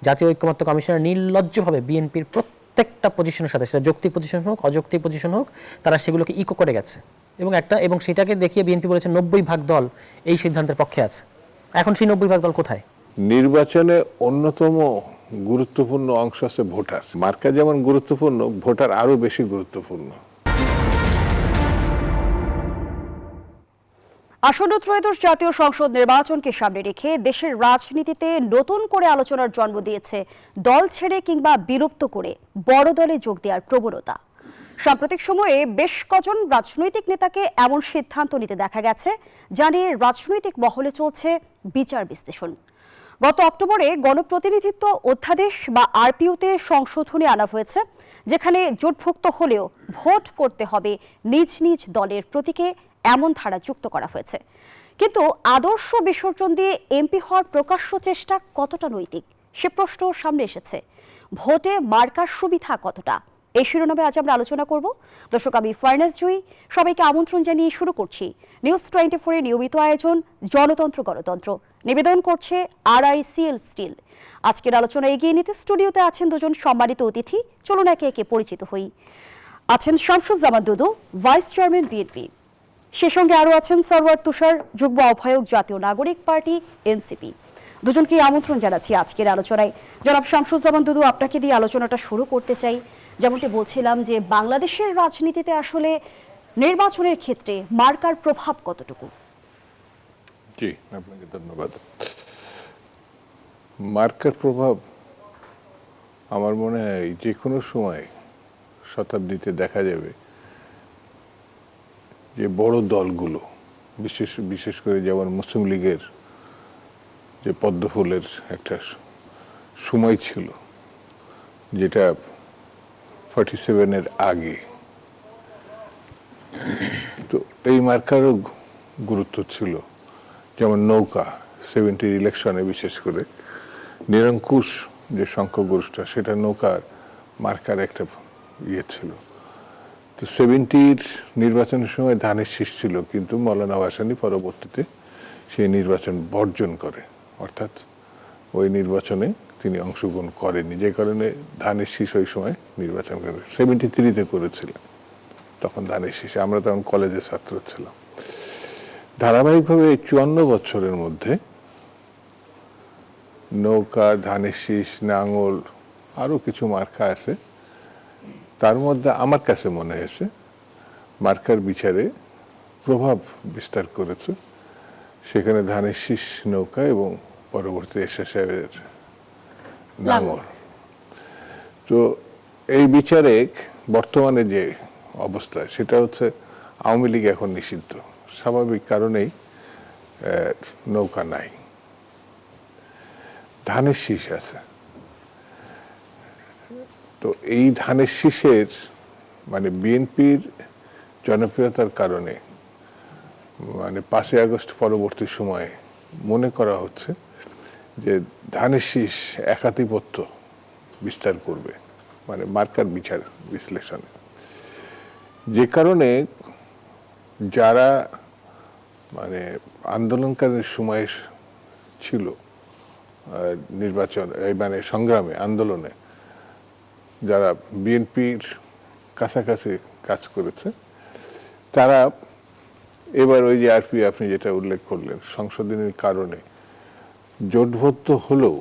জাতীয় ঐক্যমত্য কমিশনের নির্লজ্জভাবে বিএনপির প্রত্যেকটা পজিশনের সাথে, সেটা যৌক্তিক পজিশন হোক অযৌক্তিক পজিশন হোক, তারা সেগুলোকে ইকো করে গেছে এবং সেটাকে দেখিয়ে বিএনপি বলেছে 90% দল এই সিদ্ধান্তের পক্ষে আছে। এখন সেই 90% দল কোথায়? নির্বাচনে অন্যতম গুরুত্বপূর্ণ অংশ আছে ভোটার। মার্কা যেমন গুরুত্বপূর্ণ, ভোটার আরো বেশি গুরুত্বপূর্ণ। আসন্ন ত্রয়োদশ জাতীয় সংসদ নির্বাচনকে সামনে রেখে দেশের রাজনীতিতে নতুন করে আলোচনার জন্ম দিয়েছে দল ছেড়ে কিংবা বিলুপ্ত করে বড় দলে যোগ দেওয়ার প্রবণতা। সাম্প্রতিক সময়ে বেশ কজন রাজনৈতিক নেতাকে এমন সিদ্ধান্ত নিতে দেখা গেছে, যা নিয়ে রাজনৈতিক মহলে চলছে বিচার বিশ্লেষণ। গত অক্টোবরে গণপ্রতিনিধিত্ব অধ্যাদেশ বা আরপিওতে সংশোধনী আনা হয়েছে, যেখানে জোটভুক্ত হলেও ভোট করতে হবে নিজ নিজ দলের প্রতীকে, এমন ধারা যুক্ত করা হয়েছে। কিন্তু আদর্শ বিসর্জন দিয়ে এমপি হওয়ার প্রকাশ্য চেষ্টা কতটা নৈতিক, সে প্রশ্ন সামনে এসেছে। ভোটে মার্কার সুবিধা কতটা, এই শিরোনামে আজ আমরা আলোচনা করব। দর্শক, আমি ফারনাজ জুই, সবাইকে আমন্ত্রণ জানিয়ে শুরু করছি নিউজ 24 এর নিয়মিত আয়োজন জনতন্ত্র গণতন্ত্র। নিবেদন করছে RICL স্টিল। আজকের আলোচনা এগিয়ে নিতে স্টুডিওতে আছেন দুজন সম্মানিত অতিথি। চলুন একে একে পরিচিত হই। আছেন শামসুজ্জামান দুদু, ভাইস চেয়ারম্যান বিএনপি। সে সঙ্গে আরও আছেন সরওয়ার তুষার, যুগ্ম আহ্বায়ক জাতীয় নাগরিক পার্টি এনসিপি। দুজনকে আমন্ত্রণ জানাচ্ছি আজকের আলোচনায়। জনাব শামসুজ্জামান দুদু, আপনাকে দিয়ে আলোচনাটা শুরু করতে চাই। যেমনটি বলছিলাম যে বাংলাদেশের রাজনীতিতে আসলে নির্বাচনের ক্ষেত্রে মার্কার প্রভাব কতটুকু? জি, আপনাকে ধন্যবাদ। মার্কার প্রভাব আমার মনে হয় যে কোনো সময় শতাব্দীতে দেখা যাবে যে বড় দলগুলো, বিশেষ করে যেমন মুসলিম লীগের যে পদ্মফুলের একটা সময় ছিল, যেটা 47-এর আগে, তো এই মার্কারও গুরুত্ব ছিল। যেমন নৌকা 70-র ইলেকশনে বিশেষ করে নিরঙ্কুশ যে সংখ্যাগরিষ্ঠ, সেটা নৌকার মার্কার একটা ইয়ে ছিল। তো 70-র নির্বাচনের সময় ধানের শীষ ছিল, কিন্তু মৌলানা ভাসানী পরবর্তীতে সেই নির্বাচন বর্জন করে, অর্থাৎ ওই নির্বাচনে তিনি অংশগ্রহণ করেননি, যে কারণে ধানের শীষ ওই সময় নির্বাচন করে 73-তে করেছিলেন। তখন ধানের শীষে আমরা তখন কলেজের ছাত্র ছিলাম। ধারাবাহিকভাবে 54 বছরের মধ্যে নৌকা, ধানের শীষ, নাঙল, আরো কিছু মার্কা আছে। তার মধ্যে আমার কাছে মনে হয়েছে মার্কার বিচারে প্রভাব বিস্তার করেছে সেখানে ধানের শীষ, নৌকা এবং পরবর্তী এরশাদ সাহেবের নাঙল। তো এই বিচারে বর্তমানে যে অবস্থা, সেটা হচ্ছে আওয়ামী লীগ এখন নিষিদ্ধ, স্বাভাবিক কারণেই নৌকা নাই, ধানের শীষ আছে। তো এই ধানের শীষের মানে বিএনপির জনপ্রিয়তার কারণে মানে 5ই আগস্ট পরবর্তী সময়ে মনে করা হচ্ছে যে ধানের শীষ একাধিপত্য বিস্তার করবে, মানে মার্কার বিচার বিশ্লেষণে। যে কারণে যারা মানে আন্দোলনকারীর সময় ছিল নির্বাচন, মানে সংগ্রামে, আন্দোলনে যারা বিএনপির কাছাকাছি কাজ করেছে, তারা এবার ওই যে আরপি আপনি যেটা উল্লেখ করলেন, সংশোধনীর কারণে জোটবদ্ধ হলেও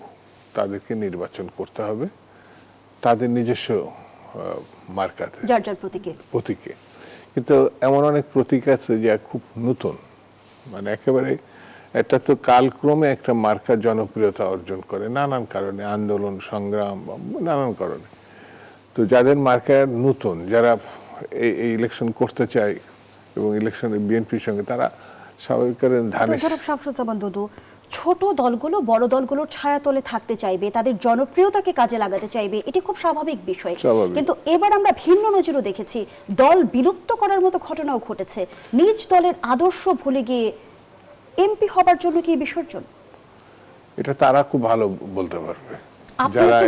তাদেরকে নির্বাচন করতে হবে তাদের নিজস্ব মার্কাতে, যার প্রতীকে। কিন্তু এমন অনেক প্রতীক আছে যা খুব নতুন, মানে একেবারে এটা তো কালক্রমে একটা মার্কা জনপ্রিয়তা অর্জন করে নানান কারণে, আন্দোলন, সংগ্রাম, নানান কারণে। তো যাদের মার্কা নতুন, যারা এই ইলেকশন করতে চায় এবং ইলেকশনে বিএনপির সঙ্গে, তারা স্বাভাবিক কারণে শামসুজ্জামান দুদু, ছোট দলগুলো বড় দলগুলোর ছায়াতলে থাকতে চাইবে, তাদের জনপ্রিয়তাকে কাজে লাগাতে চাইবে, এটি খুব স্বাভাবিক বিষয়। কিন্তু এবার আমরা ভিন্ন নজিরও দেখেছি, দল বিলুপ্ত করার মতো ঘটনাও ঘটেছে। নিজ দলের আদর্শ ভুলে গিয়ে এমপি হবার জন্য কি বিসর্জন? এটা তারা খুব ভালো বলতে পারবে, যারা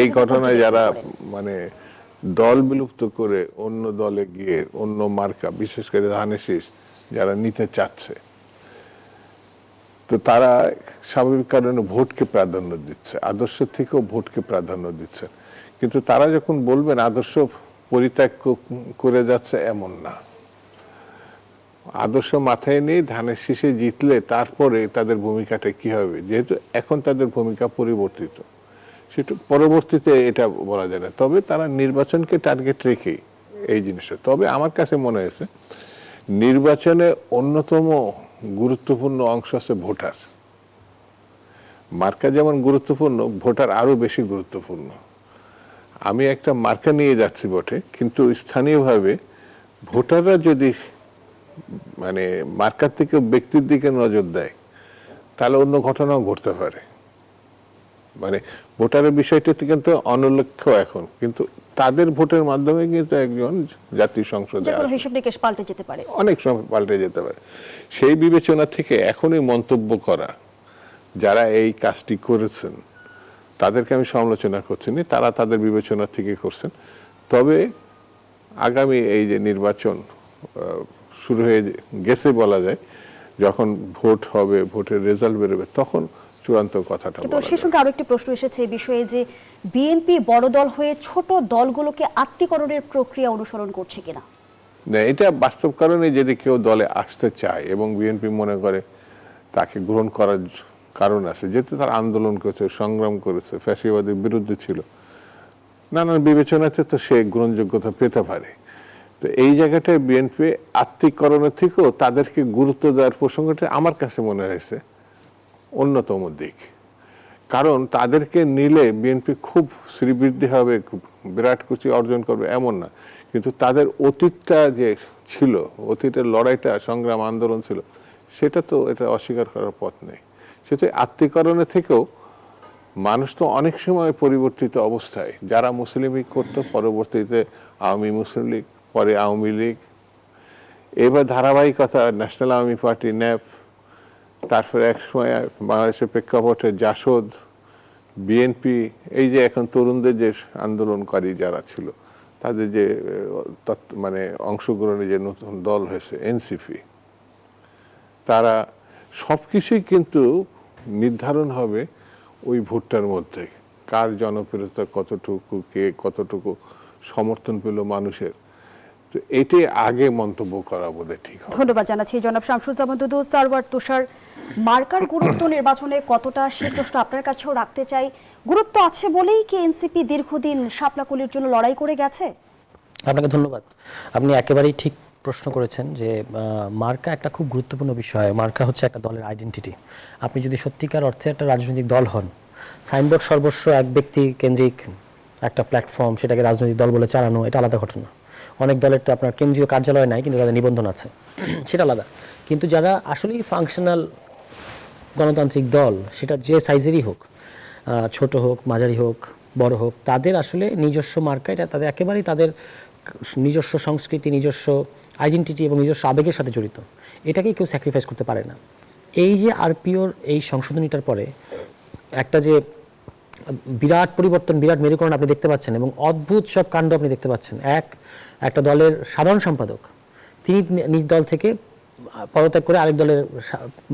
এই ঘটনায় যারা মানে দল বিলুপ্ত করে অন্য দলে গিয়ে অন্য মার্কা, বিশেষ করে ধানের শীষ যারা নিতে চাচ্ছে, তো তারা স্বাভাবিক কারণে ভোটকে প্রাধান্য দিচ্ছে, আদর্শ থেকেও ভোটকে প্রাধান্য দিচ্ছে। কিন্তু তারা যখন বলবেন আদর্শ পরিত্যাগ করে যাচ্ছে, এমন না। আদর্শ মাথায় নিয়ে ধানের শীষে জিতলে তারপরে তাদের ভূমিকাটা কি হবে, যেহেতু এখন তাদের ভূমিকা পরিবর্তিত, সেটা পরবর্তীতে এটা বলা যায় না। তবে তারা নির্বাচনকে টার্গেট রেখেই এই জিনিসটা। তবে আমার কাছে মনে হয়েছে নির্বাচনে অন্যতম গুরুত্বপূর্ণ অংশ আছে ভোটার। মার্কা যেমন গুরুত্বপূর্ণ, ভোটার আরো বেশি গুরুত্বপূর্ণ। আমি একটা মার্কা নিয়ে যাচ্ছি বটে, কিন্তু স্থানীয়ভাবে ভোটাররা যদি মানে মার্কার থেকে ব্যক্তির দিকে নজর দেয়, তাহলে অন্য ঘটনাও ঘটতে পারে। মানে ভোটারের বিষয়টি কিন্তু অনুল্লেখ্য এখন, কিন্তু তাদের ভোটের মাধ্যমে কিন্তু একজন জাতীয় সংসদে হিসাব নিকেশ পাল্টে যেতে পারে, অনেক সময় পাল্টে যেতে পারে। সেই বিবেচনা থেকে এখনই মন্তব্য করা, যারা এই কাজটি করেছেন তাদেরকে আমি সমালোচনা করছি না, তারা তাদের বিবেচনা থেকে করছেন। তবে আগামী এই যে নির্বাচন শুরু হয়ে গেছে বলা যায়, যখন ভোট হবে, ভোটের রেজাল্ট বেরোবে, তখন চূড়ান্ত কথাটা বলা যাবে। সেই সঙ্গে আরো একটি প্রশ্ন এসেছে এই বিষয়ে যে বিএনপি বড় দল হয়ে ছোট দলগুলোকে আত্মীকরণের প্রক্রিয়া অনুসরণ করছে কিনা। না, এটা বাস্তব কারণে যদি কেউ দলে আসতে চায় এবং বিএনপি মনে করে তাকে গ্রহণ করার কারণ আছে, যেহেতু তার আন্দোলন করেছে, সংগ্রাম করেছে, ফ্যাসিবাদের বিরুদ্ধে ছিল, নানান বিবেচনাতে তো সে গ্রহণযোগ্যতা পেতে পারে। তো এই জায়গাটায় বিএনপি আত্মীকরণের থেকেও তাদেরকে গুরুত্ব দেওয়ার প্রসঙ্গটা আমার কাছে মনে হয়েছে অন্যতম দিক। কারণ তাদেরকে নিলে বিএনপি খুব শ্রীবৃদ্ধি হবে, খুব বিরাট কিছু অর্জন করবে এমন না, কিন্তু তাদের অতীতটা যে ছিল, অতীতের লড়াইটা, সংগ্রাম, আন্দোলন ছিল, সেটা তো এটা অস্বীকার করার পথ নেই। সেটা আত্মীকরণের থেকেও মানুষ তো অনেক সময় পরিবর্তিত অবস্থায়, যারা মুসলিম লীগ করতো পরবর্তীতে আওয়ামী মুসলিম লীগ, পরে আওয়ামী লীগ, এবার ধারাবাহিকতা ন্যাশনাল আওয়ামী পার্টি, ন্যাপ, তারপরে এক সময় বাংলাদেশের প্রেক্ষাপটে জাসদ, বিএনপি, এই যে এখন তরুণদের যে আন্দোলনকারী যারা ছিল তাদের যে মানে অংশগ্রহণে যে নতুন দল হয়েছে এনসিপি, তারা সবকিছুই কিন্তু নির্ধারণ হবে ওই ভোটটার মধ্যে, কার জনপ্রিয়তা কতটুকু, কে কতটুকু সমর্থন পেল মানুষের। তো এটাই আগে মন্তব্য করা বোধহয় ঠিক হবে। ধন্যবাদ জানাচ্ছি জনাব শামসুজ্জামান দুদু। সারওয়ার তুষার, মার্কার গুরুত্ব নির্বাচনে কতটা, সে প্রশ্ন আপনার কাছেও রাখতে চাই। গুরুত্ব আছে বলেই কি এনসিপি দীর্ঘদিন শাপলাকলির জন্য লড়াই করে গেছে? আপনাকে ধন্যবাদ। আপনি একেবারেই ঠিক প্রশ্ন করেছেন যে মার্কা একটা খুব গুরুত্বপূর্ণ বিষয়। মার্কা হচ্ছে একটা দলের আইডেন্টিটি। আপনি যদি সত্যিকার অর্থে একটা রাজনৈতিক দল হন, সাইনবোর্ড সর্বস্ব এক ব্যক্তি কেন্দ্রিক একটা প্ল্যাটফর্ম, সেটাকে রাজনৈতিক দল বলে চালানো, এটা আলাদা ঘটনা। অনেক দলের তো আপনার কেন্দ্রীয় কার্যালয় নাই, কিন্তু তাদের নিবন্ধন আছে, সেটা আলাদা। কিন্তু যারা আসলেই ফাংশনাল গণতান্ত্রিক দল, সেটা যে সাইজেরই হোক, ছোট হোক, মাঝারি হোক, বড় হোক, তাদের আসলে নিজস্ব মার্কা, এটা তাদের একেবারেই তাদের নিজস্ব সংস্কৃতি, নিজস্ব আইডেন্টিটি এবং নিজস্ব আবেগের সাথে জড়িত। এটাকেই কেউ স্যাক্রিফাইস করতে পারে না। এই যে আরপিওর এই সংশোধনীটার পরে একটা যে বিরাট পরিবর্তন, বিরাট মেরুকরণ আপনি দেখতে পাচ্ছেন, এবং অদ্ভুত সব কাণ্ড আপনি দেখতে পাচ্ছেন। একটা দলের সাধারণ সম্পাদক, তিনি নিজ দল থেকে পদত্যাগ করে আরেক দলের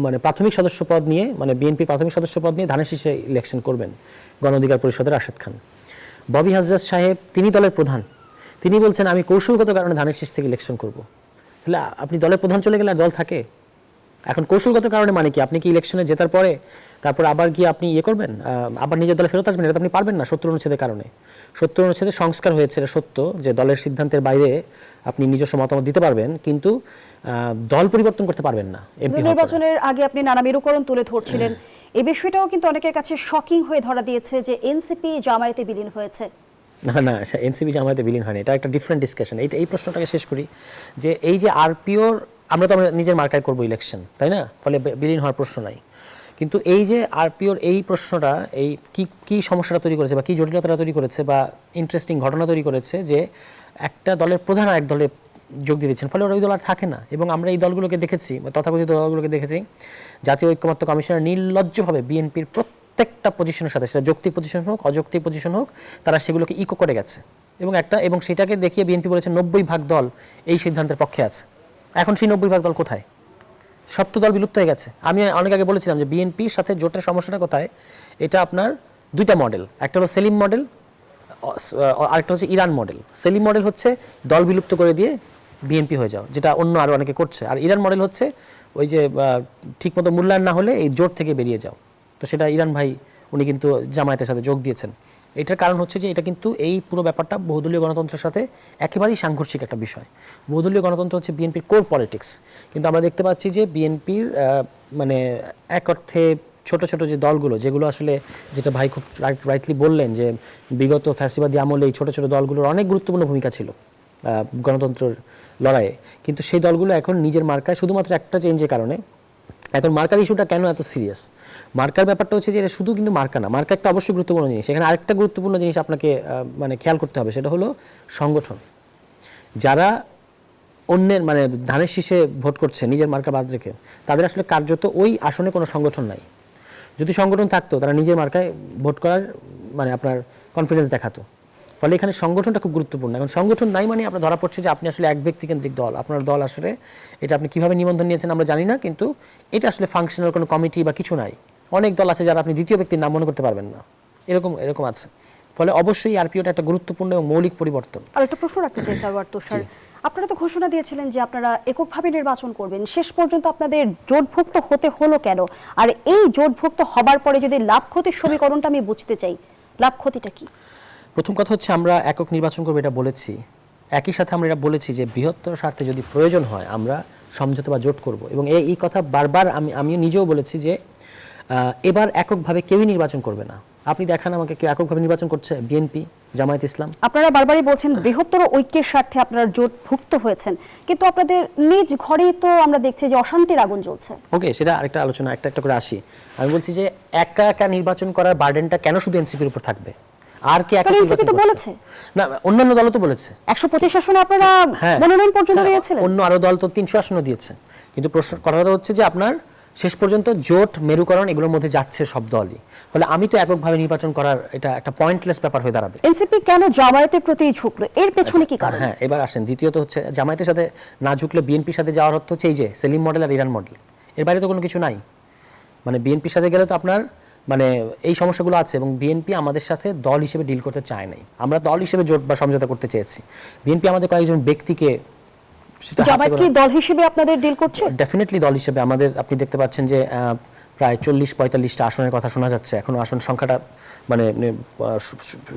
মানে প্রাথমিক সদস্য পদ নিয়ে, মানে বিএনপি প্রাথমিক সদস্য পদ নিয়ে ধানের শীষে ইলেকশন করবেন, গণ অধিকার পরিষদের রাশেদ খান। ববি হাজরাত সাহেব, তিনি দলের প্রধান, তিনি বলছেন আমি কৌশলগত কারণে ধানের শীষ থেকে ইলেকশন করব। তাহলে আপনি দলের প্রধান চলে গেলে আর দল থাকে? এখন কৌশলগত কারণে মানে কি? আপনি কি ইলেকশনে জেতার পরে তারপর আবার গিয়ে আপনি করবেন, আবার নিজের দলে ফেরত আসবেন? এটা আপনি পারবেন না 70 অনুচ্ছেদের কারণে। 70 অনুচ্ছেদে সংস্কার হয়েছে, এটা সত্য যে দলের সিদ্ধান্তের বাইরে আপনি নিজস্ব মতামত দিতে পারবেন, কিন্তু দল পরিবর্তন করতে পারবেন না। নির্বাচনের আগে আপনি নানা মেরুকরণ তুলে ধরছিলেন, এই বিষয়টাও কিন্তু অনেকের কাছে শকিং হয়ে ধরা দিয়েছে যে এনসিপি জামায়াতে বিলীন হয়েছে। না, এনসিপি জামায়াতে বিলীন হয়নি, এটা একটা ডিফারেন্ট ডিসকাশন। এই প্রশ্নটাকে শেষ করি যে এই যে আরপিওর, আমরা তো আমরা নিজের মার্কায় করবো ইলেকশন, তাই না? ফলে বিলীন হওয়ার প্রশ্ন নাই। কিন্তু এই যে আরপিওর এই প্রশ্নটা, এই কি সমস্যাটা তৈরি করেছে বা কি জটিলতাটা তৈরি করেছে বা ইন্টারেস্টিং ঘটনা তৈরি করেছে, যে একটা দলের প্রধান আর এক দলে যোগ দিয়ে দিচ্ছেন, ফলে ওই দল আর থাকে না। এবং আমরা এই দলগুলোকে দেখেছি, তথাকথিত দলগুলোকে দেখেছি, জাতীয় ঐক্যমত্য কমিশনের নির্লজ্জভাবে বিএনপির প্রত্যেকটা পজিশনের সাথে, সেটা যৌক্তিক পজিশন হোক, অযৌক্তিক পজিশন হোক, তারা সেগুলোকে ইকো করে গেছে। এবং সেটাকে দেখিয়ে বিএনপি বলেছে 90% দল এই সিদ্ধান্তের পক্ষে আছে। এখন সেই 90% দল কোথায়? সব তো দল বিলুপ্ত হয়ে গেছে। আমি অনেক আগে বলেছিলাম যে বিএনপির সাথে জোটের সমস্যাটা কোথায়, এটা আপনার দুইটা মডেল, একটা হলো সেলিম মডেল, আরেকটা হচ্ছে ইরান মডেল। সেলিম মডেল হচ্ছে দল বিলুপ্ত করে দিয়ে বিএনপি হয়ে যাও, যেটা অন্য আরো অনেকে করছে। আর ইরান মডেল হচ্ছে ওই যে ঠিকমতো মূল্যায়ন না হলে এই জোট থেকে বেরিয়ে যাও। তো সেটা ইরান ভাই উনি কিন্তু জামায়াতের সাথে যোগ দিয়েছেন। এটার কারণ হচ্ছে যে এটা কিন্তু এই পুরো ব্যাপারটা বহুদলীয় গণতন্ত্রের সাথে একেবারেই সাংঘর্ষিক একটা বিষয়। বহুদলীয় গণতন্ত্র হচ্ছে বিএনপির কোর পলিটিক্স, কিন্তু আমরা দেখতে পাচ্ছি যে বিএনপির মানে এক অর্থে ছোট ছোট যে দলগুলো, যেগুলো আসলে, যেটা ভাই খুব রাইটলি বললেন যে বিগত ফ্যাসিবাদী আমলে এই ছোট ছোট দলগুলোর অনেক গুরুত্বপূর্ণ ভূমিকা ছিল গণতন্ত্রের লড়াইয়ে, কিন্তু সেই দলগুলো এখন নিজের মার্কায় শুধুমাত্র একটা চেঞ্জের কারণে, এখন মার্কার ইস্যুটা কেন এত সিরিয়াস, মার্কার ব্যাপারটা হচ্ছে যে এটা শুধু কিন্তু মার্কা না, মার্কা একটা অবশ্যই গুরুত্বপূর্ণ জিনিস। এখানে আরেকটা গুরুত্বপূর্ণ জিনিস আপনাকে মানে খেয়াল করতে হবে, সেটা হলো সংগঠন। যারা অন্যের মানে ধানের শীষে ভোট করছে নিজের মার্কা বাদ রেখে, তাদের আসলে কার্যত ওই আসনে কোনো সংগঠন নাই। যদি সংগঠন থাকতো তারা নিজের মার্কায় ভোট করার মানে আপনার কনফিডেন্স দেখাতো। ফলে এখানে সংগঠনটা খুব গুরুত্বপূর্ণ। এখন সংগঠন নাই মানে আপনার ধরা পড়ছে যে আপনি আসলে এক ব্যক্তিকেন্দ্রিক দল, আপনার দল আসলে এটা আপনি কিভাবে নিবন্ধন নিয়েছেন আমরা জানি না, কিন্তু এটা আসলে ফাংশনাল কোনো কমিটি বা কিছু নাই। অনেক দল আছে যারা আপনি দ্বিতীয় ব্যক্তির নাম মনে করতে পারবেন না, এরকম আছে। ফলে অবশ্যই আরপিওটা একটা গুরুত্বপূর্ণ এবং মৌলিক পরিবর্তন। আর একটা প্রশ্ন রাখতে চাই সারওয়ার তুষার, আপনারা তো ঘোষণা দিয়েছিলেন যে আপনারা এককভাবে নির্বাচন করবেন, শেষ পর্যন্ত আপনাদের জোটভুক্ত হতে হলো কেন? আর এই জোটভুক্ত হবার পরে যদি লাভ ক্ষতির সমীকরণটা আমি বুঝতে চাই, লাভ ক্ষতিটা কি? প্রথম কথা হচ্ছে আমরা একক নির্বাচন করবো এটা বলেছি, একই সাথে আমরা এটা বলেছি যে বৃহত্তর স্বার্থে যদি প্রয়োজন হয় আমরা সমঝোতা বা জোট করব। এবং এই কথা বারবার আমি নিজেও বলেছি যে এবার এককভাবে কেউই নির্বাচন করবে না। আপনি দেখান আমাকে কেউ এককভাবে নির্বাচন করছে? বিএনপি, জামায়াত ইসলাম। আপনারা বারবারই বলছেন বৃহত্তর ঐক্যের স্বার্থে আপনারা জোটভুক্ত হয়েছেন, কিন্তু আপনাদের নিজ ঘরেই তো আমরা দেখছি যে অশান্তির আগুন জ্বলছে। ওকে, সেটা আরেকটা আলোচনা, একটা করে আসি। আমি বলছি যে একা একা নির্বাচন করার বার্ডেনটা কেন শুধু এনসিপির উপর থাকবে? আর কি একা নির্বাচন বলেছে না, অন্যান্য দলও তো বলেছে 125 আসনে আপনারা মনোনয়ন পর্যন্ত দিয়েছিলেন। অন্য আরো দল তো 300 আসনও দিয়েছে। কিন্তু প্রশ্ন কথাটা হচ্ছে যে আপনার শেষ পর্যন্ত জোট মেরুকরণ এগুলোর মধ্যে যাচ্ছে সব দলই। ফলে আমি তো এককভাবে নির্বাচন করার এটা একটা পয়েন্টলেস ব্যাপার হয়ে দাঁড়াবে। এনসিপি কেন জামায়াতের প্রতি ঝুঁকলো, এর পেছনে কি কারণ? হ্যাঁ, এবার আসেন দ্বিতীয়ত হচ্ছে জামায়াতের সাথে না ঝুঁকলে বিএনপির সাথে যাওয়ার অর্থ হচ্ছে এই যে সেলিম মডেল আর ইরান মডেল, এর বাইরে তো কোনো কিছু নাই। মানে বিএনপির সাথে গেলে তো আপনার মানে এই সমস্যাগুলো আছে, এবং বিএনপি আমাদের সাথে দল হিসেবে ডিল করতে চায় নাই। আমরা দল হিসেবে জোট বা সমঝোতা করতে চেয়েছি। বিএনপি আমাদের কয়েকজন ব্যক্তিকে, জামায়াত কি দল হিসেবে আপনাদের ডিল করছে? ডেফিনেটলি দল হিসেবে আমাদের, আপনি দেখতে পাচ্ছেন যে প্রায় 40-45টা আসনের কথা শোনা যাচ্ছে। এখনো আসন সংখ্যাটা মানে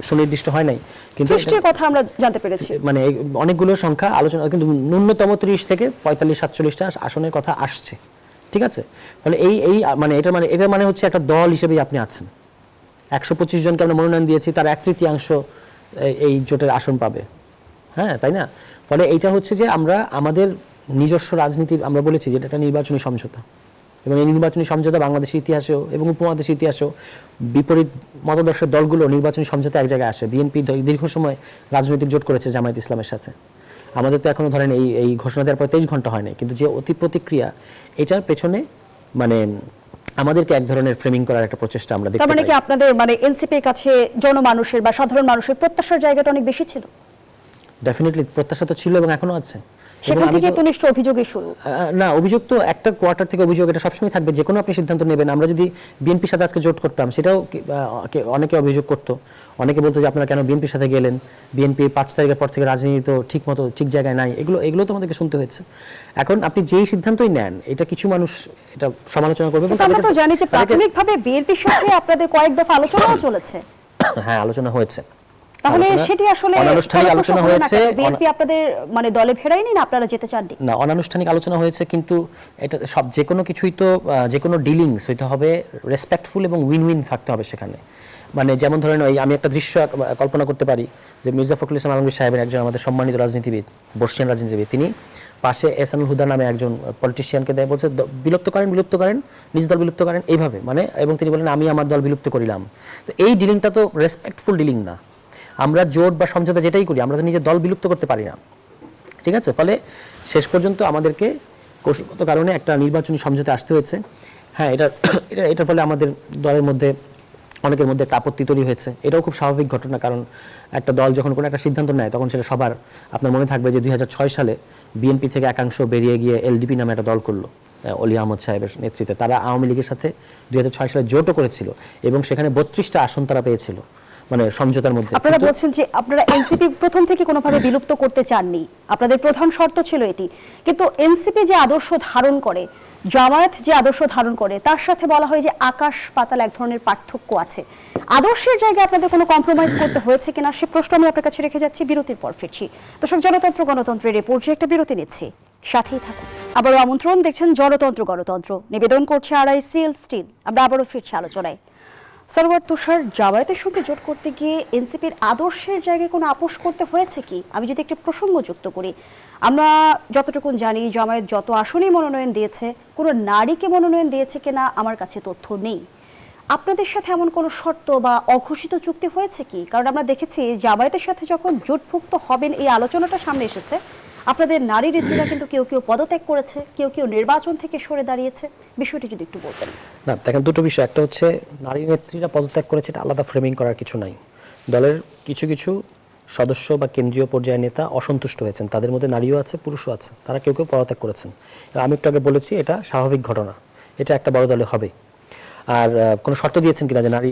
সুনির্দিষ্ট হয় নাই, কিন্তু খ্রিস্টের কথা আমরা জানতে পেরেছি। মানে অনেকগুলো সংখ্যা আলোচনা, কিন্তু ন্যূনতম 30 থেকে 45-47টা আসনের কথা আসছে। ঠিক আছে, ফলে এই মানে এটা মানে হচ্ছে একটা দল হিসেবেই আপনি আছেন। 125 জনকে আমরা মনোনয়ন দিয়েছি, তার 1/3 এই জোটের আসন পাবে। হ্যাঁ, তাই না? ফলে এইটা হচ্ছে যে আমরা আমাদের নিজস্ব রাজনীতি, আমরা বলেছি যে এটা নির্বাচনী সমঝোতা, এবং এই নির্বাচনী সমঝোতা বাংলাদেশের ইতিহাসেও এবং উপমহাদেশের ইতিহাসেও বিপরীত মতাদর্শের দলগুলো নির্বাচনী সমঝোতা এক জায়গায় আসে। বিএনপি দীর্ঘ সময় রাজনৈতিক জোট করেছে জামায়াত ইসলামের সাথে। আমাদের তো এখনো ধরেন এই ঘোষণা দেওয়ার পর 23 ঘন্টা হয় নাই, কিন্তু যে অতি প্রতিক্রিয়া, এটার পেছনে মানে আমাদেরকে এক ধরনের ফ্রেমিং করার একটা প্রচেষ্টা আমরা দেখতে পাই। তার মানে কি আপনাদের মানে এনসিপির কাছে জনমানুষের বা সাধারণ মানুষের প্রত্যাশার জায়গাটা অনেক বেশি ছিল? ডেফিনেটলি প্রত্যাশা তো ছিল এবং এখনো আছে। সেখান থেকে তো নিশ্চয়ই অভিযোগই শুরু। না, অভিযোগ তো একটা কোয়ার্টার থেকে অভিযোগ এটা সবসময় থাকবে, যে কোনো আপনি সিদ্ধান্ত নেবেন। আমরা যদি বিএনপির সাথে আজকে জোট করতাম, সেটাও অনেকে অভিযোগ করতো, অনেকে বলতো যে আপনারা কেন বিএনপির সাথে গেলেন, বিএনপি 5 তারিখের পর থেকে রাজনীতি তো ঠিক জায়গায় নাই, এগুলো তো আমাদেরকে শুনতে হয়েছে। এখন আপনি যেই সিদ্ধান্তই নেন, এটা কিছু মানুষ এটা সমালোচনা করবে। আমরা তো জানি যে প্রাথমিকভাবে বিএনপির সাথে আপনাদের কয়েক দফা আলোচনাও চলেছে। হ্যাঁ, আলোচনা হয়েছে। তাহলে সেটি আসলে অনানুষ্ঠানিক আলোচনা হয়েছে। বিএনপি আপনাদের মানে দলে ফেরায়নি না, আপনারা যেতে চাননি? না, অনানুষ্ঠানিক আলোচনা হয়েছে, কিন্তু এটা সব যে কোনো কিছুই তো যে কোনো ডিলিংস হইতে হবে রেসপেক্টফুল এবং উইন উইন থাকতে হবে সেখানে। মানে যেমন ধরেন আমি একটা দৃশ্য কল্পনা করতে পারি যে মির্জা ফখরুল ইসলাম আলমগীর সাহেবের, একজন আমাদের সম্মানিত রাজনীতিবিদ, বর্ষিয়ান রাজনীতিবিদ, তিনি পাশে এহসানুল হুদা নামে একজন পলিটিশিয়ানকে দেয়, বলছে বিলুপ্ত করেন, নিজ দল বিলুপ্ত করেন, এইভাবে মানে, এবং তিনি বলেন আমি আমার দল বিলুপ্ত করিলাম। তো এই ডিলিংটা তো রেসপেক্টফুল ডিলিং না। আমরা জোট বা সমঝোতা যেটাই করি, আমরা তো নিজের দল বিলুপ্ত করতে পারি না। ঠিক আছে, ফলে শেষ পর্যন্ত আমাদেরকে কৌশলগত কারণে একটা নির্বাচনী সমঝোতা আসতে হয়েছে। হ্যাঁ, এটার ফলে আমাদের দলের মধ্যে অনেকের মধ্যে একটা আপত্তি তৈরি হয়েছে। এটাও খুব স্বাভাবিক ঘটনা, কারণ একটা দল যখন কোনো একটা সিদ্ধান্ত নেয় তখন সেটা সবার, আপনার মনে থাকবে যে 2006 সালে বিএনপি থেকে একাংশ বেরিয়ে গিয়ে এলডিপি নামে একটা দল করলো। অলি আহমদ সাহেবের নেতৃত্বে, তারা আওয়ামী লীগের সাথে 2006 সালে জোটও করেছিল এবং সেখানে 32টা আসন তারা পেয়েছিল, মানে সমঝোতার মধ্যে। আপনারা বলছেন যে আপনারা এনসিপি প্রথম থেকে কোনোভাবে বিলুপ্ত করতে চাননি, আপনাদের প্রধান শর্ত ছিল এটি, কিন্তু এনসিপি যে আদর্শ ধারণ করে, জামায়াত যে আদর্শ ধারণ করে, তার সাথে বলা হয় যে আকাশ পাতাল এক ধরনের পার্থক্য আছে। আদর্শের জায়গায় আপনাদের কোনো কম্প্রোমাইজ করতে হয়েছে কিনা সে প্রশ্ন আমি আপনার কাছে রেখে যাচ্ছি, বিরতির পর ফিরছি। দর্শক, জনতন্ত্র গণতন্ত্রের এই পর্যায়ে একটা বিরতি নিচ্ছি, সাথেই থাকুন। আবারও আমন্ত্রণ, দেখছেন জনতন্ত্র গণতন্ত্র, নিবেদন করছে RICL স্টিল। আমরা আবারও ফিরছি আলোচনায়। সরওয়ার তুষার, জামায়াতের সঙ্গে জোট করতে গিয়ে এনসিপির আদর্শের জায়গায় কোনো আপোষ করতে হয়েছে কি? আমি যদি একটি প্রসঙ্গ যুক্ত করি, আমরা যতটুকু জানি জামায়াত যত আসনেই মনোনয়ন দিয়েছে, কোনো নারীকে মনোনয়ন দিয়েছে কিনা আমার কাছে তথ্য নেই। আপনাদের সাথে এমন কোনো শর্ত বা অঘোষিত চুক্তি হয়েছে কি? কারণ আমরা দেখেছি জামায়াতের সাথে যখন জোটভুক্ত হবেন এই আলোচনাটা সামনে এসেছে, আপনাদের নারী নেত্রীরা কিন্তু কেউ কেউ পদত্যাগ করেছে, কেউ কেউ নির্বাচন থেকে সরে দাঁড়িয়েছে। বিষয়টি যদি একটু বলতেন। না, দেখেন, দুটো বিষয়। একটা হচ্ছে নারী নেত্রীরা পদত্যাগ করেছে, এটা আলাদা ফ্রেমিং করার কিছু নাই। দলের কিছু কিছু সদস্য বা কেন্দ্রীয় পর্যায়ের নেতা অসন্তুষ্ট হয়েছেন, তাদের মধ্যে নারীও আছে, পুরুষও আছে, তারা কেউ কেউ পদত্যাগ করেছেন। আমি একটু আগে বলেছি এটা স্বাভাবিক ঘটনা, এটা একটা বড় দলে হবে। আর কোনো শর্ত দিয়েছেন কিনা যে নারী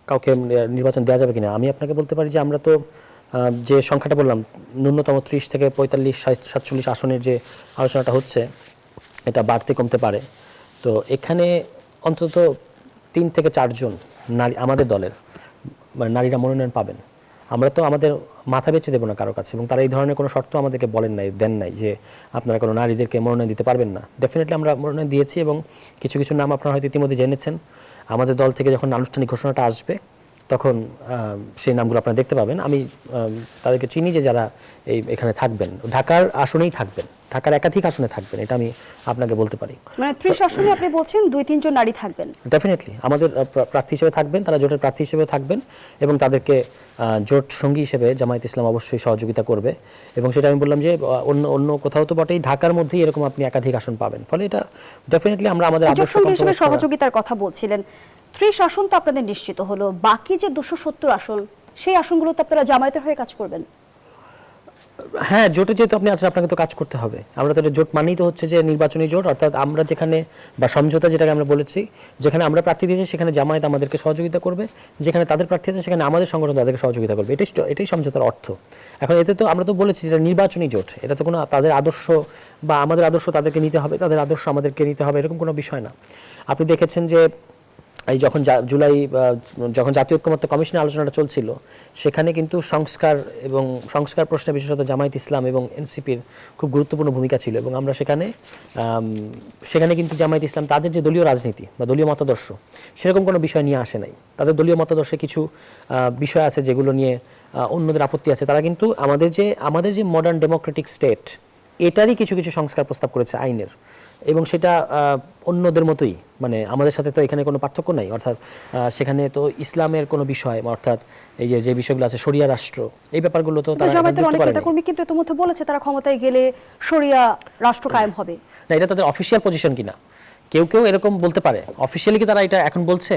কাউকে নির্বাচন দেওয়া যাবে কিনা, আমি আপনাকে বলতে পারি যে আমরা তো যে সংখ্যাটা বললাম, ন্যূনতম 30 থেকে 45, 47 আসনের যে আলোচনাটা হচ্ছে, এটা বাড়তে কমতে পারে। তো এখানে অন্তত 3 থেকে 4 জন নারী আমাদের দলের, মানে নারীরা মনোনয়ন পাবেন। আমরা তো আমাদের মাথা বেঁচে দেবো না কারো কাছে, এবং তারা এই ধরনের কোনো শর্ত আমাদেরকে বলেন নাই, দেন নাই যে আপনারা কোনো নারীদেরকে মনোনয়ন দিতে পারবেন না। ডেফিনেটলি আমরা মনোনয়ন দিয়েছি, এবং কিছু কিছু নাম আপনারা হয়তো ইতিমধ্যে জেনেছেন। আমাদের দল থেকে যখন আনুষ্ঠানিক ঘোষণাটা আসবে তখন সেই নামগুলো আপনারা দেখতে পাবেন। আমি তাদেরকে চিনি যে যারা এখানে থাকবেন, ঢাকার আসনেই থাকবেন, ঢাকার একাধিক আসনে থাকবেন, এটা আমি আপনাকে বলতে পারি। মানে 30 আসনে আপনি বলছেন 2-3 জন নারী থাকবেন? ডেফিনেটলি আমাদের প্রার্থী হিসেবে থাকবেন, তারা জোটের প্রার্থী হিসেবে থাকবেন, এবং তাদেরকে জোট সঙ্গী হিসেবে জামায়াত ইসলাম অবশ্যই সহযোগিতা করবে। এবং সেটা আমি বললাম যে অন্য অন্য কোথাও তো বটেই, ঢাকার মধ্যেই এরকম আপনি একাধিক আসন পাবেন। ফলে এটা ডেফিনেটলি আমরা আমাদের জোট সঙ্গী হিসেবে সহযোগিতার কথা বলছিলেন। 30 আসন তো আপনাদের নিশ্চিত হলো, বাকি যে 270 আসন, সেই আসনগুলোতে আপনারা জামায়াতের হয়ে কাজ করবেন? হ্যাঁ, জোটে যেহেতু আপনি আছেন, আপনাকে তো কাজ করতে হবে। আমরা তো জোট মানেই তো হচ্ছে যে নির্বাচনী জোট, অর্থাৎ আমরা যেখানে, বা সমঝোতা যেটাকে আমরা বলেছি, যেখানে আমরা প্রার্থী দিয়েছি সেখানে জামায়াত আমাদেরকে সহযোগিতা করবে, যেখানে তাদের প্রার্থী আছে সেখানে আমাদের সংগঠন তাদেরকে সহযোগিতা করবে। এটাই সমঝোতার অর্থ। এখন এতে তো আমরা তো বলেছি যেটা নির্বাচনী জোট, এটা তো কোনো তাদের আদর্শ বা আমাদের আদর্শ তাদেরকে নিতে হবে, তাদের আদর্শ আমাদেরকে নিতে হবে, এরকম কোনো বিষয় না। আপনি দেখেছেন যে এই যখন যখন জাতীয় ঐক্যমত্য কমিশনের আলোচনাটা চলছিল, সেখানে কিন্তু সংস্কার প্রশ্নে বিশেষত জামায়াত ইসলাম এবং এনসিপির খুব গুরুত্বপূর্ণ ভূমিকা ছিল। এবং আমরা সেখানে কিন্তু জামায়াত ইসলাম তাদের যে দলীয় রাজনীতি বা দলীয় মতাদর্শ, সেরকম কোনো বিষয় নিয়ে আসে নাই। তাদের দলীয় মতাদর্শে কিছু বিষয় আছে যেগুলো নিয়ে অন্যদের আপত্তি আছে। তারা কিন্তু আমাদের যে মডার্ন ডেমোক্রেটিক স্টেট, এটারই কিছু কিছু সংস্কার প্রস্তাব করেছে আইনের, এবং সেটা অন্যদের মতোই, মানে আমাদের সাথে তো এখানে কোনো পার্থক্য নাই। অর্থাৎ সেখানে তো ইসলামের কোনো বিষয়, অর্থাৎ এই যে বিষয়গুলো আছে, শরিয়া রাষ্ট্র, এই ব্যাপারগুলো তো তারা জামায়াতের অনেক নেতাকর্মী কিন্তু ইতিমধ্যে বলেছে তারা ক্ষমতায় গেলে শরিয়া রাষ্ট্র কায়েম হবে। না, এটা তাদের অফিসিয়াল পজিশন কিনা, কেউ কেউ এরকম বলতে পারে। অফিসিয়ালি কি তারা এটা এখন বলছে?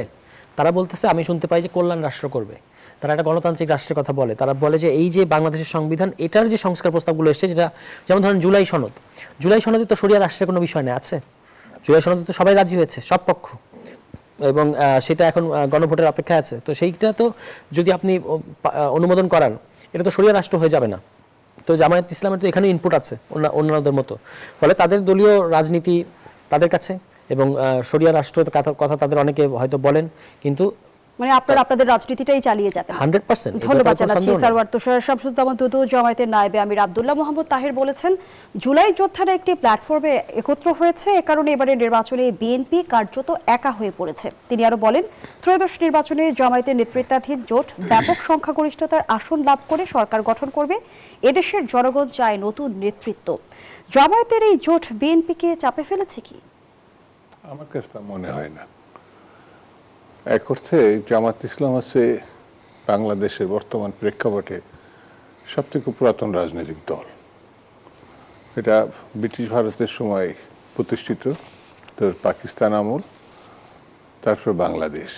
তারা বলতেছে, আমি শুনতে পাই যে কল্যাণ রাষ্ট্র করবে। তারা একটা গণতান্ত্রিক রাষ্ট্রের কথা বলে। তারা বলে যে এই যে বাংলাদেশের সংবিধান, এটার যে সংস্কার প্রস্তাবগুলো এসেছে, যেটা যেমন ধরেন জুলাই সনদে তো শরিয়া রাষ্ট্রের কোনো বিষয় নেই, আছে। জুলাই সনদে তো সবাই রাজি হয়েছে, সব পক্ষ, এবং সেটা এখন গণভোটের অপেক্ষায় আছে। তো সেইটা তো যদি আপনি অনুমোদন করান, এটা তো শরিয়া রাষ্ট্র হয়ে যাবে না। তো জামায়াত ইসলামের তো এখানে ইনপুট আছে অন্যান্যদের মতো। ফলে তাদের দলীয় রাজনীতি তাদের কাছে, এবং শরিয়া রাষ্ট্র কথা তাদের অনেকে হয়তো বলেন, কিন্তু মানে আপনারা আপনাদের রাজনীতিটাই চালিয়ে যাবেন 100%। ধন্যবাদ জানাচ্ছি সারওয়ার তুষার। শামসুজ্জামান দুদু, জামায়াতের নায়েবে আমির আব্দুল্লাহ মোহাম্মদ তাহের বলেছেন, জুলাই যোদ্ধারা একটি প্ল্যাটফর্মে একত্র হয়েছে, এ কারণে এবারের নির্বাচনে বিএনপি কার্যত একা হয়ে পড়েছে। তিনি আরো বলেন, ত্রয়োদশ নির্বাচনে জামায়াতের নেতৃত্বাধীন জোট ব্যাপক সংখ্যাগরিষ্ঠতার আসন লাভ করে সরকার গঠন করবে। এদেশের জনগণ চায় নতুন নেতৃত্ব। জামায়াতের এই জোট বিএনপিকে চাপে ফেলেছে কি? আমার কাছে তা মনে হয় না। এক অর্থে জামাত ইসলাম আছে বাংলাদেশের বর্তমান প্রেক্ষাপটে সবথেকে পুরাতন রাজনৈতিক দল। এটা ব্রিটিশ ভারতের সময় প্রতিষ্ঠিত, তো পাকিস্তান আমল, তারপর বাংলাদেশ।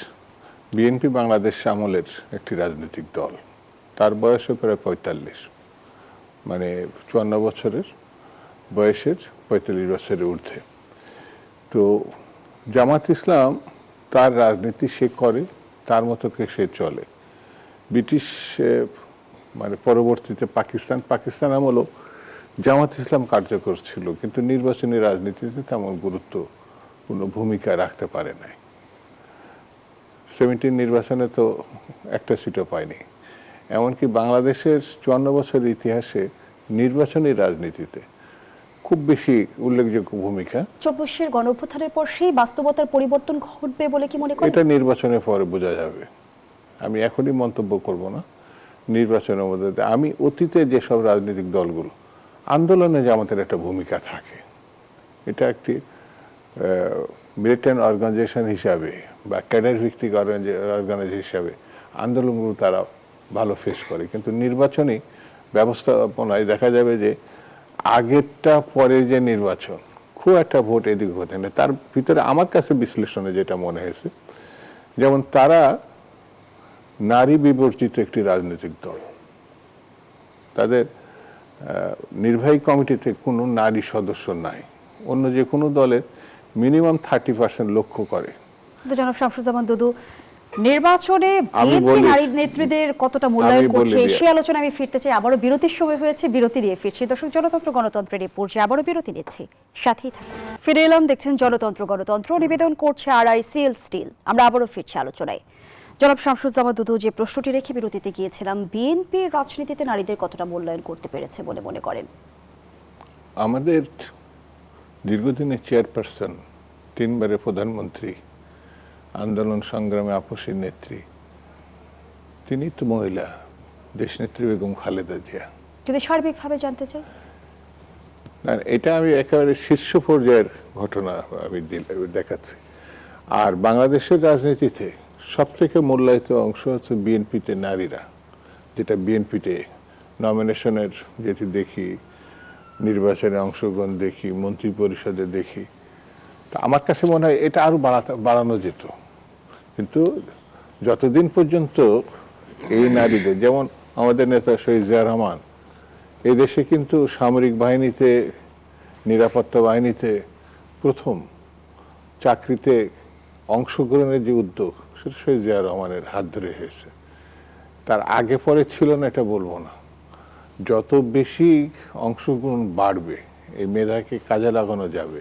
বিএনপি বাংলাদেশ আমলের একটি রাজনৈতিক দল। তার বয়সও প্রায় 45, মানে 54 বছরের বয়সের 45 বছরের ঊর্ধ্বে। তো জামাত ইসলাম তার রাজনীতি সে করে, তার মতো কে সে চলে। ব্রিটিশ মানে পরবর্তীতে পাকিস্তান আমলেও জামাত ইসলাম কার্যকর ছিল, কিন্তু নির্বাচনী রাজনীতিতে তেমন গুরুত্বপূর্ণ ভূমিকা রাখতে পারে নাই। 17 নির্বাচনে তো একটা সিটও পায়নি। এমনকি বাংলাদেশের 54 বছরের ইতিহাসে নির্বাচনী রাজনীতিতে খুব বেশি উল্লেখযোগ্য ভূমিকা। 24-এর গণঅভ্যুত্থানের পর সেই বাস্তবতার পরিবর্তন ঘটবে বলে কি মনে করেন? এটা নির্বাচনের পরে বোঝা যাবে। আমি এখনই মন্তব্য করব না। নির্বাচনের মধ্যে আমি অতীতে যেসব রাজনৈতিক দলগুলো আন্দোলনে জামাতের একটা ভূমিকা থাকে, এটা একটি মিলিটেন্ট অর্গানাইজেশন হিসাবে বা ক্যাডার ভিত্তিক অর্গানাইজেশন হিসাবে আন্দোলনগুলো তারা ভালো ফেস করে, কিন্তু নির্বাচনী ব্যবস্থাপনায় দেখা যাবে যে আগেরটা পরের যে নির্বাচন খুব একটা ভোট এদিকে হতে না। তার ভিতরে আমার কাছে বিশ্লেষণে যেটা মনে হয়েছে, যেমন তারা নারী বিবর্জিত একটি রাজনৈতিক দল, তাদের নির্বাহী কমিটিতে কোনো নারী সদস্য নাই। অন্য যে কোনো দলের মিনিমাম 30% লক্ষ্য করে। তো জনাব শামসুজ্জামান দুদু, নির্বাচনে আমি বিএনপি বলি- নারী নেত্রীদের কতটা মূল্যায়ন আমি বলে করছে দিই। সেই আলোচনা আমি ফিরতে চাই। আবারও বিরতির সময় হয়েছে, বিরতি দিয়ে ফিরছি। দর্শক, জনতন্ত্র গণতন্ত্রের এই পর্যায়ে আবারও বিরতি নিচ্ছি, সাথেই থাকুন। ফিরে এলাম, দেখছেন জনতন্ত্র গণতন্ত্র, নিবেদন করছে RICL স্টিল। আমরা আবারও ফিরছি আলোচনায়। জনাব শামসুজ্জামান দুদু, যে প্রশ্নটি রেখে বিরতিতে গিয়েছিলাম, বিএনপির রাজনীতিতে নারীদের কতটা মূল্যায়ন করতে পেরেছে বলে মনে করেন? আমাদের দীর্ঘদিনের চেয়ারপারসন, 3 বারের প্রধানমন্ত্রী, আন্দোলন সংগ্রামে আপসী নেত্রী, তিনি তো মহিলা, দেশনেত্রী বেগম খালেদা জিয়া। যদি সার্বিকভাবে জানতে চাই। না, এটা আমি একেবারে শীর্ষ পর্যায়ের ঘটনা আমি দেখাচ্ছি। আর বাংলাদেশের রাজনীতিতে সবথেকে মূল্যায়িত অংশ হচ্ছে বিএনপিতে নারীরা, যেটা বিএনপিতে নমিনেশনের যেটি দেখি, নির্বাচনে অংশগ্রহণ দেখি, মন্ত্রী পরিষদে দেখি। তা আমার কাছে মনে হয় এটা আরো বাড়ানো যেত, কিন্তু যতদিন পর্যন্ত এই নারীদের, যেমন আমাদের নেতা শহীদ জিয়া রহমান এই দেশে কিন্তু সামরিক বাহিনীতে, নিরাপত্তা বাহিনীতে প্রথম চাকরিতে অংশগ্রহণের যে উদ্যোগ, সেটা শহীদ জিয়া রহমানের হাত ধরে হয়েছে। তার আগে পরে ছিল না এটা বলবো না। যত বেশি অংশগ্রহণ বাড়বে, এই মেধাকে কাজে লাগানো যাবে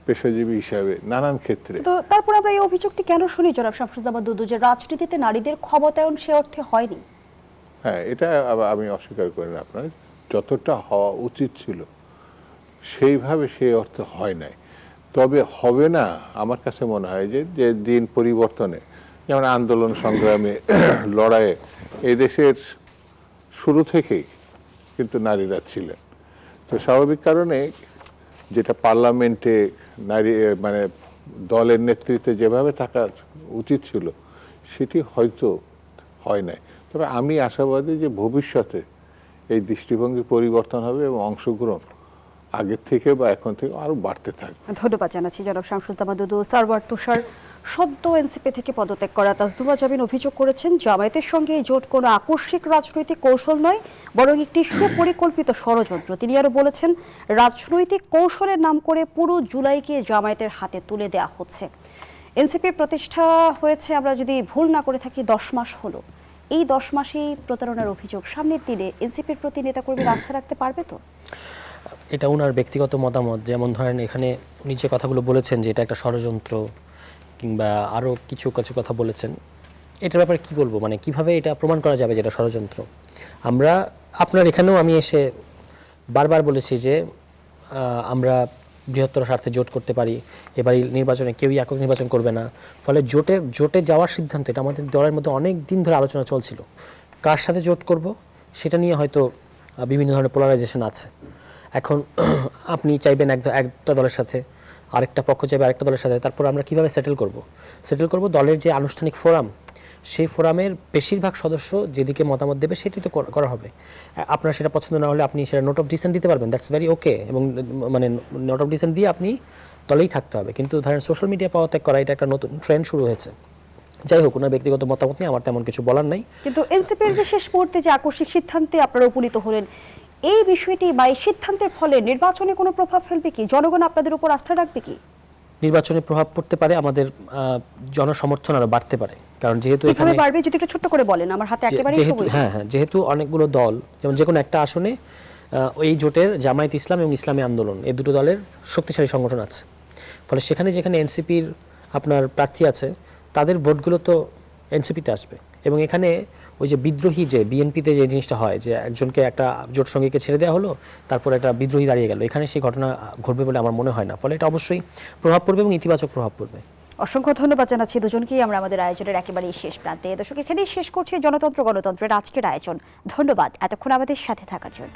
পেশাজীবী হিসাবে নানান ক্ষেত্রে। তো তারপর আমরা এই অভিযোগটি কেন শুনি জনাব শামসুজ্জামান দুদু, যে রাজনীতিতে নারীদের ক্ষমতায়ন সে অর্থে হয়নি? হ্যাঁ, এটা আমি অস্বীকার করি না। আপনার যতটা হওয়া উচিত ছিল সেইভাবে সেই অর্থে হয় নাই। তবে হবে না, আমার কাছে মনে হয় যে দিন পরিবর্তনে, যেমন আন্দোলন সংগ্রামে লড়াইয়ে এই দেশের শুরু থেকেই কিন্তু নারীরা ছিলেন। তো স্বাভাবিক কারণে যেটা পার্লামেন্টে নারী মানে দলের নেতৃত্বে যেভাবে থাকার উচিত ছিল সেটি হয়তো হয় নাই। তবে আমি আশাবাদী যে ভবিষ্যতে এই দৃষ্টিভঙ্গি পরিবর্তন হবে এবং অংশগ্রহণ আগের থেকে বা এখন থেকে আরো বাড়তে থাকবে। ধন্যবাদ জানাচ্ছি জনাব শামসুজ্জামান দুদু। সারওয়ার তুষার, সদ্য এনসিপি থেকে পদত্যাগ করা তাসদুমা জামিন অভিযোগ করেছেন, জামায়াতের সঙ্গে এই জোট কোনো আকস্মিক রাজনৈতিক কৌশল নয়, বরং একটি সুপরিকল্পিত ষড়যন্ত্র। তিনি আরো বলেছেন, রাজনৈতিক কৌশলের নাম করে পুরো জুলাইকে জামায়াতের হাতে তুলে দেওয়া হচ্ছে। এনসিপির প্রতিষ্ঠা হয়েছে, আমরা যদি ভুল না করে থাকি, 10 মাস হলো। এই 10 মাসেই প্রতারণার অভিযোগ, সামনের দিনে এনসিপির প্রতি নেতাকর্মীরা আস্থা রাখতে পারবে তো? এটা ওনার ব্যক্তিগত মতামত। যেমন ধরেন, এখানে উনি যে কথাগুলো বলেছেন যে এটা একটা ষড়যন্ত্র কিংবা আরও কিছু কিছু কথা বলেছেন, এটার ব্যাপারে কি বলবো, মানে কিভাবে এটা প্রমাণ করা যাবে যে এটা ষড়যন্ত্র? আমরা আপনার এখানেও আমি এসে বারবার বলেছি যে আমরা বৃহত্তর স্বার্থে জোট করতে পারি, এবারই নির্বাচনে কেউই একক নির্বাচন করবে না। ফলে জোটে যাওয়ার সিদ্ধান্ত, এটা আমাদের দলের মধ্যে অনেক দিন ধরে আলোচনা চলছিল। কার সাথে জোট করব সেটা নিয়ে হয়তো বিভিন্ন ধরনের পোলারাইজেশন আছে। এখন আপনি চাইবেন একটা দলের সাথে, আরেকটা পক্ষ চাইবে আরেকটা দলের সাথে, তারপর আমরা কিভাবে সেটেল করব? দলের যে আনুষ্ঠানিক ফোরাম, সেই ফোরামের বেশিরভাগ সদস্য যেদিকে মতামত দেবে সেটি তো করা হবে। আপনার সেটা পছন্দ না হলে আপনি সেটা নোট অফ ডিসেন্ট দিতে পারবেন, দ্যাটস ভেরি ওকে, এবং মানে নোট অফ ডিসেন্ট দিয়ে আপনি দলেই থাকতে হবে। কিন্তু ধরেন সোশ্যাল মিডিয়া পদত্যাগ করা, এটা একটা নতুন ট্রেন্ড শুরু হয়েছে। যাই হোক, ওনার ব্যক্তিগত মতামত নিয়ে আমার তেমন কিছু বলার নাই। কিন্তু এনসিপির যে শেষ মুহূর্তে যে আকস্মিক সিদ্ধান্তে আপনারা উপনীত হলেন, এই বিষয়টি বা এই সিদ্ধান্তের ফলে নির্বাচনে কোনো প্রভাব ফেলবে কি? জনগণ আপনাদের উপর আস্থা রাখবে কি? নির্বাচনে প্রভাব পড়তে পারে, আমাদের জনসমর্থন আরো বাড়তে পারে। কারণ যেহেতু এখানে কিভাবে বাড়বে যদি একটু ছোট্ট করে বলেন, আমার হাতে একেবারে যেহেতু যেহেতু অনেকগুলো দল, যেমন যে কোনো একটা আসনে এই জোটের জামায়াত ইসলাম এবং ইসলামী আন্দোলন এই দুটো দলের শক্তিশালী সংগঠন আছে। ফলে সেখানে যেখানে এনসিপির আপনার প্রার্থী আছে তাদের ভোটগুলো তো এনসিপিতে আসবে। এবং এখানে ওই যে বিদ্রোহী, যে বিএনপিতে যে জিনিসটা হয় যে একজনকে একটা জোট সঙ্গীকে ছেড়ে দেওয়া হলো, তারপর একটা বিদ্রোহী দাঁড়িয়ে গেল, এখানে সেই ঘটনা ঘটবে বলে আমার মনে হয় না। ফলে এটা অবশ্যই প্রভাব পড়বে এবং ইতিবাচক প্রভাব পড়বে। অসংখ্য ধন্যবাদ জানাচ্ছি দুজনকেই। আমরা আমাদের আয়োজনের একেবারেই শেষ প্রান্তে। দর্শক, এখানেই শেষ করছি জনতন্ত্র গণতন্ত্রের আজকের আয়োজন। ধন্যবাদ এতক্ষণ আমাদের সাথে থাকার জন্য।